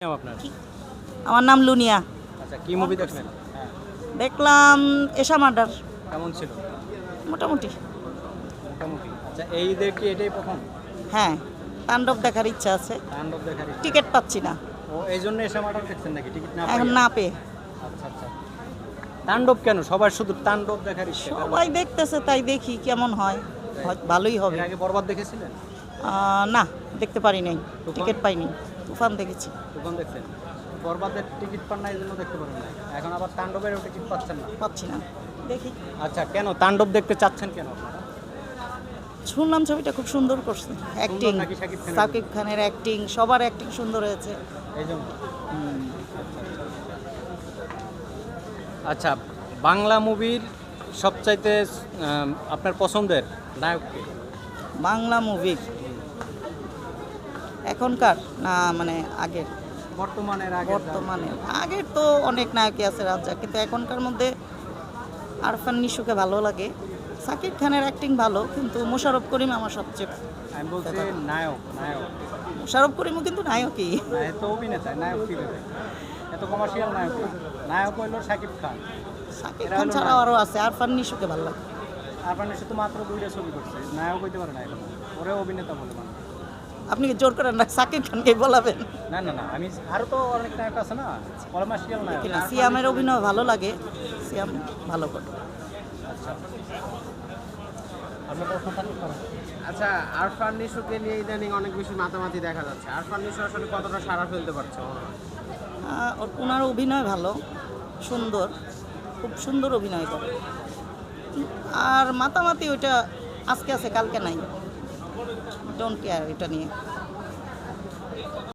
নাম আপনার? আমার নাম লুনিয়া। আচ্ছা, কি মুভি দেখলেন? হ্যাঁ, দেখলাম এশা মার্ডার। কেমন ছিল? মোটামুটি। মোটামুটি। আচ্ছা, এই ঈদের কি এটাই প্রথম হ্যাঁ, তাণ্ডব দেখার ইচ্ছা আছে, তাণ্ডব দেখার ইচ্ছা? টিকিট পাচ্ছি না ও এই জন্য এসে মার্ডার দেখছেন নাকি টিকিট না এখন পাইয়া? না পেয়ে। আচ্ছা আচ্ছা, তাণ্ডব কেন সবার শুধু তাণ্ডব দেখার ইচ্ছা? সবাই দেখতেছে তাই দেখি কেমন হয়, ভালোই হবে। এর আগে বরবাদ দেখেছিলেন? না, দেখতে পারি নাই, টিকিট পাইনি। তুফান দেখেছি। তখন দেখছেন বরবাদের টিকিট পান না এই জন্য দেখতে পারেন না, এখন আবার তাণ্ডবেরও টিকিট পাচ্ছেন না? পাচ্ছি না, দেখি। আচ্ছা, কেন তাণ্ডব দেখতে চাচ্ছেন কেন আপনারা? শুনলাম ছবিটা খুব সুন্দর করছে, অ্যাক্টিং, নাকি শাকিব খানের? শাকিব খানের অ্যাক্টিং, সবার অ্যাক্টিং সুন্দর হয়েছে। এই জন্য। আচ্ছা, বাংলা মুভির সবচাইতে আপনার পছন্দের নায়ককে? বাংলা মুভি এখনকার না মানে আগের? বর্তমানের আগে? বর্তমানে আগের তো অনেক নায়কই আছে রাজা, কিন্তু এখনকার মধ্যে আরফান নিশুকে ভালো লাগে। শাকিব খানের অ্যাক্টিং ভালো, কিন্তু মোশাররফ করিম আমার সবচেয়ে। আমি বলছি নায়ক। মোশাররফ করিমও কিন্তু নায়কই। না, এত অভিনেতা, নায়ক কি হবে? এত কমার্শিয়াল নায়ক না। নায়ক হইল শাকিব খান। শাকিব খান ছাড়াও আরও আছে, আরফান নিশুকে ভালো লাগে। আপনার সে তো মাত্র 2টা ছবি করছে, নায়ক হইতে পারে না এখন, ওরে অভিনেতা বলে মানুষ। আপনি কি জোর করেন না শাকিব খানকে বলাবেন? না না না, আমি আরও তো অনেক নায়ক আছে না, কমার্শিয়াল নায়ক। কিনা সিয়ামের অভিনয় ভালো লাগে, সিয়াম ভালো করে। আচ্ছা, আপনার প্রশ্ন থাকলে করেন। আচ্ছা, আরফান নিশুকে নিয়ে ইদানিং অনেক বেশি মাতামাতি দেখা যাচ্ছে। আরফান নিশু আসলে কতটা সাড়া ফেলতে পারছে মনে হয়? ওনার অভিনয় ভালো, সুন্দর, খুব সুন্দর অভিনয় করে। আর মাতামাতি ওইটা আজকে আছে কালকে নাই, ডোন্ট কেয়ার এটা নিয়ে।